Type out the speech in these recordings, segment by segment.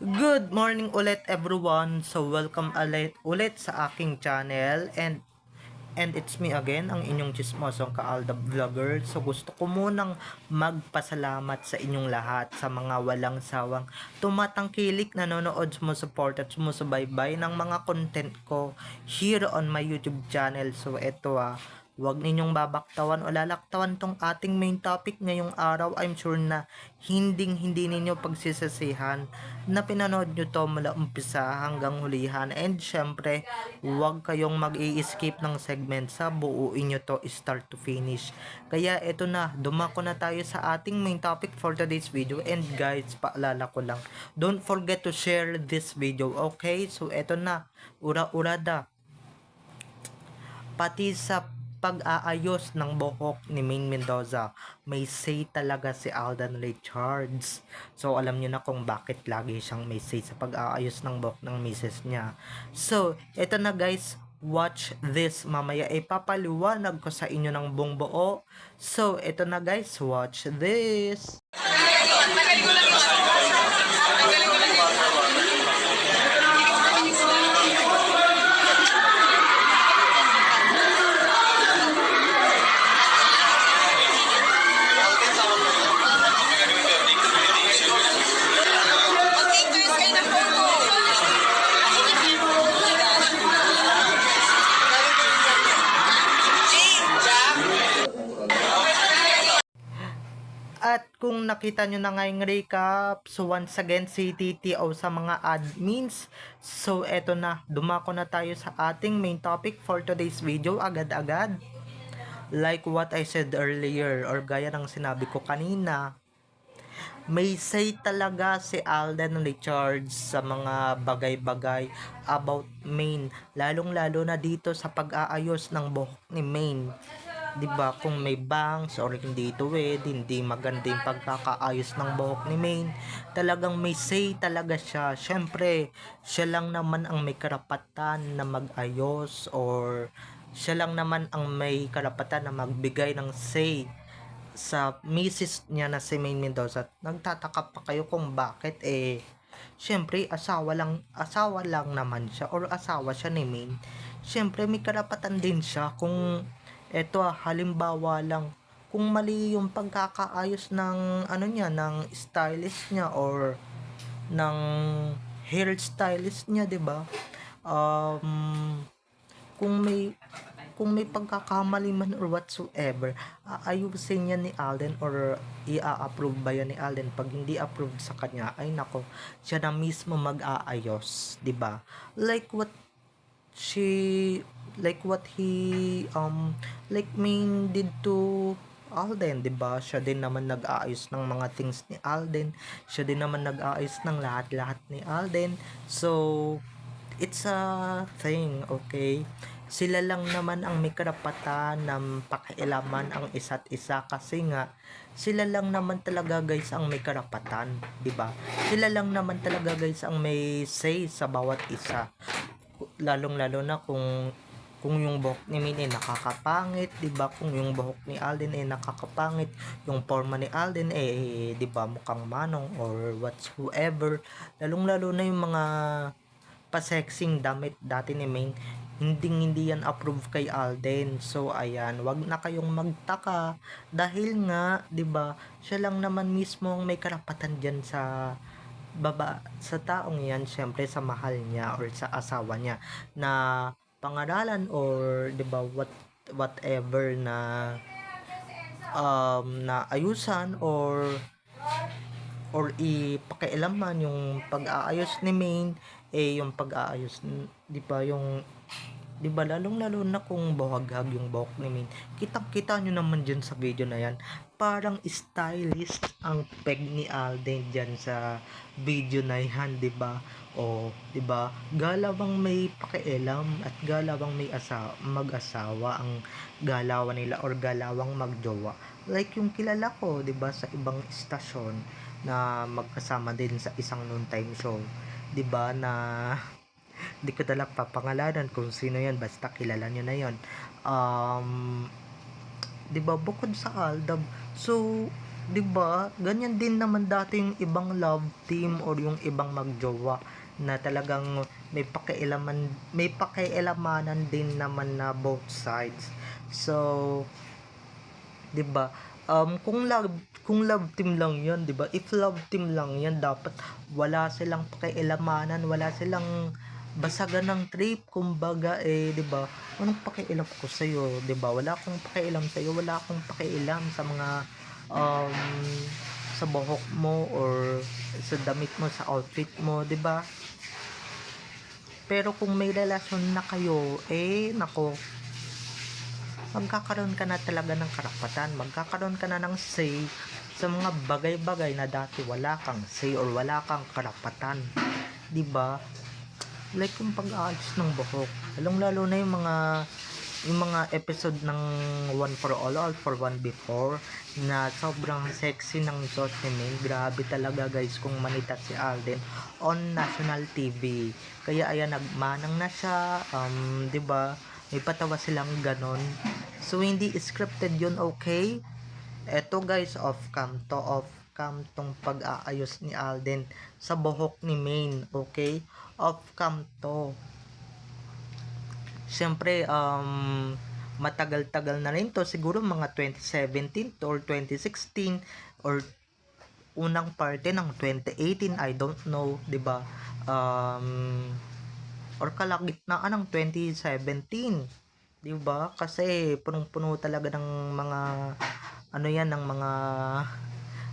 Good morning ulit everyone. So welcome ulit sa aking channel and it's me again, ang inyong chismosong Kaalda Vlogger. So gusto ko munang magpasalamat sa inyong lahat sa mga walang sawang tumatangkilik, nanonood, sumusuport at sumusubaybay ng mga content ko here on my YouTube channel. So eto huwag ninyong babaktawan o lalaktawan tong ating main topic ngayong araw. I'm sure na hindi ninyo pagsisasihan na pinanood nyo to mula umpisa hanggang hulihan. And syempre, huwag kayong mag-i-skip ng segment sa buuin nyo to start to finish. Kaya eto na, dumako na tayo sa ating main topic for today's video. And guys, paalala ko lang, don't forget to share this video, okay? So eto na, ura-urada, pati sa pag-aayos ng buhok ni Maine Mendoza, may say talaga si Alden Richards. So, alam niyo na kung bakit lagi siyang may say sa pag-aayos ng buhok ng misis niya. So, eto na guys, watch this. Mamaya ipapaliwanag ko sa inyo ng buong buo. So, eto na guys, watch this. At kung nakita nyo na ngayong recap, so once again, si TTO sa mga admins. So eto na, dumako na tayo sa ating main topic for today's video agad-agad. Like what I said earlier, or gaya ng sinabi ko kanina, may say talaga si Alden Richards sa mga bagay-bagay about Maine, lalong-lalo na dito sa pag-aayos ng buhok ni Maine. 'Di ba, kung may bangs or hindi tuwid, hindi maganda yung pagkakaayos ng buhok ni Maine, talagang may say talaga siya. Syempre, siya lang naman ang may karapatan na mag-ayos, or siya lang naman ang may karapatan na magbigay ng say sa misis niya na si Maine Mendoza. Nagtataka pa kayo kung bakit syempre asawa lang naman siya, or asawa siya ni Maine. Syempre may karapatan din siya kung eto halimbawa lang, kung mali yung pagkakaayos ng ano niya, ng stylist niya or ng hairstylist niya, 'di ba? Kung may pagkakamali man or whatsoever, aayusin niya ni Alden, or i-approve ba yan ni Alden? Pag hindi approved sa kanya, ay nako, siya na mismo mag-aayos, 'di ba? Like what she like what he like Maine did to Alden, 'di ba? Siya din naman nag-aayos ng mga things ni Alden. Siya din naman nag-aayos ng lahat-lahat ni Alden. So, it's a thing, okay? Sila lang naman ang may karapatan na pakialaman ang isa't isa, kasi nga sila lang naman talaga guys ang may karapatan, 'di ba? Sila lang naman talaga guys ang may say sa bawat isa. Lalong-lalo na kung yung buhok ni Min ay nakakapangit, 'di ba? Kung yung buhok ni Alden ay nakakapangit, yung forma ni Alden 'di ba, mukhang manong or whatsoever. Lalong-lalo na yung mga pa-sexing damit dati ni Maine, hindi yan approve kay Alden. So ayan, wag na kayong magtaka dahil nga 'di ba, siya lang naman mismo ang may karapatan diyan sa sa taong yan, syempre sa mahal niya or sa asawa niya, na pangaralan or 'di ba whatever na na ayusan or ipakialaman yung pag-aayos ni Maine, yung pag-aayos, 'di ba, yung 'di ba, lalong-lalo na kung bahaghag yung buhok ni Maine. Kitang-kita nyo naman dyan sa video na yan. Parang stylist ang peg ni Alden dyan sa video na yan, 'di ba? O, 'di ba? Galawang may pakialam at galawang may mag-asawa ang galawan nila, or galawang magjowa. Like yung kilala ko, 'di ba, sa ibang istasyon na magkasama din sa isang noontime show, 'di ba, na di ko talaga papangalanan kung sino yan, basta kilala nyo na yon. 'Di ba, bukod sa Aldab, so 'Di ba? Ganyan din naman dati yung ibang love team or yung ibang magjowa na talagang may pakialamanan din naman na both sides. So, 'di ba? Kung love team lang 'yan, 'di ba? If love team lang 'yan, dapat wala silang pakialamanan, wala silang basagan ng trip, kumbaga 'di ba? Anong pakialam ko sa 'di ba? Wala akong pakialam sa wala akong pakialam sa mga um sa buhok mo or sa damit mo, sa outfit mo, 'di ba? Pero kung may relasyon na kayo, nako, magkakaroon ka na talaga ng karapatan, magkakaroon ka na ng say sa mga bagay-bagay na dati wala kang say or wala kang karapatan, 'di ba? Like yung pag-aalis ng buhok, lalong-lalo na yung mga episode ng One for All for One Before, na sobrang sexy ng shot ni Min. Grabe talaga guys kung manita si Alden on national TV. Kaya ayan, nagmanang na siya, 'di ba? May patawa silang ganon. So hindi scripted yun, okay? Eto guys, off cam tong pag-aayos ni Alden sa buhok ni Main, okay? Off cam to. Siyempre, matagal-tagal na rin to, siguro mga 2017 to or 2016 or unang parte ng 2018, I don't know, 'di ba? Or kalagitnaan ng 2017, 'di ba? Kasi punong-puno talaga ng mga ano yan, ng mga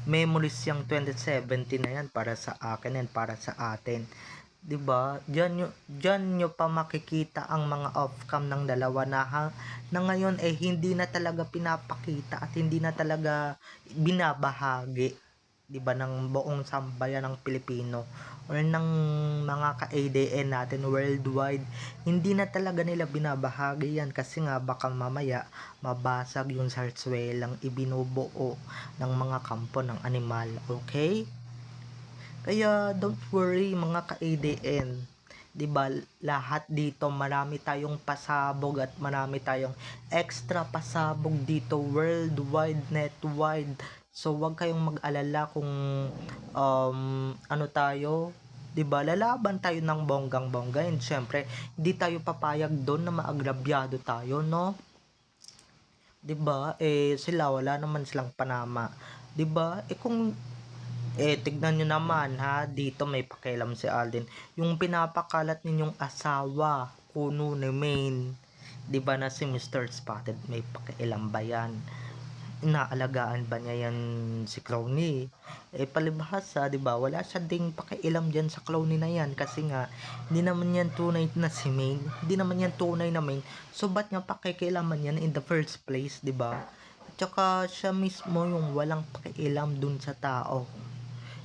memories yung 2017 na yan para sa akin and para sa atin. 'Di ba? Diyan nyo pa makikita ang mga off-cam ng dalawa na ngayon hindi na talaga pinapakita at hindi na talaga binabahagi, 'di ba, ng buong sambayan ng Pilipino or ng mga ka-ADN natin worldwide. Hindi na talaga nila binabahagi yan kasi nga baka mamaya mabasag yung sarsuelang ibinubuo ng mga kampo ng animal, okay? Kaya don't worry mga ka-ADN. 'Di ba? Lahat dito marami tayong pasabog at marami tayong extra pasabog dito worldwide, netwide. So wag kayong mag-alala kung ano tayo, 'di ba? Lalaban tayo ng bonggang-bongga and syempre hindi tayo papayag doon na maagrabyado tayo, no? 'Di ba? Sila wala naman silang panama. 'Di ba? Kung tignan nyo naman ha, dito may pakialam si Alden. Yung pinapakalat ninyong asawa, kuno ni Maine, 'di ba, na si Mr. Spotted, may pakialam ba yan? Inaalagaan ba niya yan si Clowny? Palibhasa, 'di ba? Wala siya ding pakialam diyan sa Clowny na yan kasi nga hindi naman yan tunay na si Maine, hindi naman yan tunay na Maine. So ba't niya pakikialaman yan in the first place, 'di ba? At saka siya mismo yung walang pakialam dun sa tao.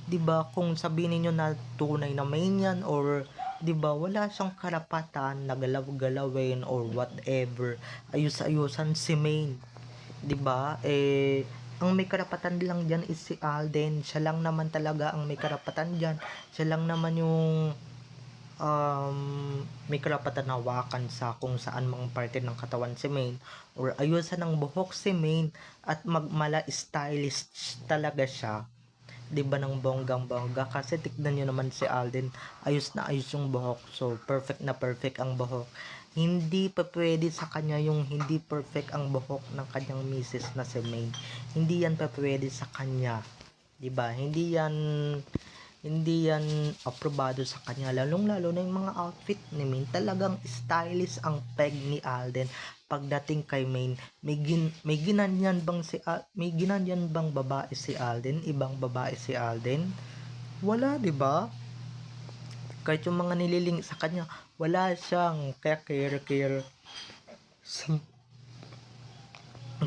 'Di ba, kung sabihin niyo na tunay na main yan or 'di ba wala siyang karapatan na galaw-galawin or whatever, ayus-ayusan si main, 'di ba? Ang may karapatan lang diyan is si Alden. Siya lang naman talaga ang may karapatan diyan. Siya lang naman yung may karapatan na hawakan sa kung saan mang parte ng katawan si Main or ayusan ng buhok si Main at magmala stylish talaga siya, 'di ba, ng bonggang-bongga. Kasi tignan niyo naman si Alden, ayos na ayos yung buhok. So perfect na perfect ang buhok. Hindi pa pwede sa kanya yung hindi perfect ang buhok ng kanyang misis na si Maine. Hindi yan pa pwede sa kanya, 'di ba? Hindi yan aprobado sa kanya, lalong-lalo na yung mga outfit ni Maine. Talagang stylish ang peg ni Alden pagdating kay Maine. May ginanyan bang babae si Alden? Ibang babae si Alden? Wala, 'di ba? Kahit yung mga nililing sa kanya, wala siyang care sa,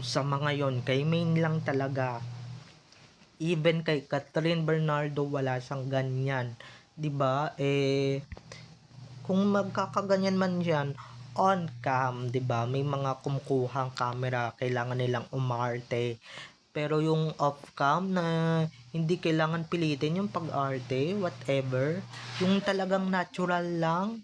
sa mga yon. Kay Maine lang talaga. Even kay Catherine Bernardo wala siyang ganyan, 'di ba? Kung magkakaganyan man yan on cam, 'di ba? May mga kumukuhang camera, kailangan nilang umarte. Pero yung off cam na hindi kailangan pilitin yung pag-arte, whatever, yung talagang natural lang,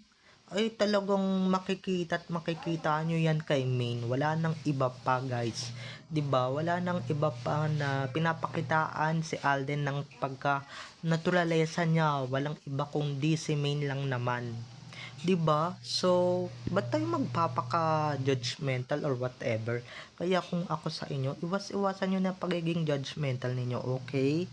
ay talagang makikita at makikita nyo yan kay Main. Wala nang iba pa guys. 'Di ba? Wala nang iba pa na pinapakitaan si Alden ng pagka naturalesa niya. Walang iba kundi si Main lang naman. 'Di ba? So, ba't tayo magpapaka-judgmental or whatever? Kaya kung ako sa inyo, iwas-iwasan nyo na pagiging judgmental ninyo, okay?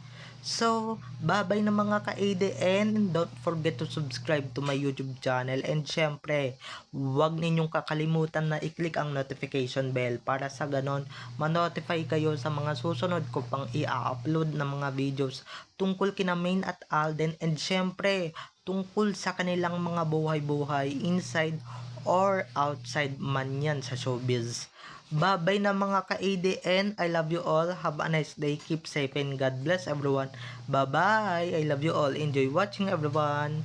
So, bye-bye na mga ka-ADN, and don't forget to subscribe to my YouTube channel, and syempre, huwag ninyong kakalimutan na i-click ang notification bell para sa ganon, ma-notify kayo sa mga susunod ko pang i-upload na mga videos tungkol kina Main at Alden, and syempre, tungkol sa kanilang mga buhay-buhay inside or outside man yan sa showbiz. Bye-bye na mga ka-ADN. I love you all. Have a nice day. Keep safe and God bless everyone. Bye-bye. I love you all. Enjoy watching everyone.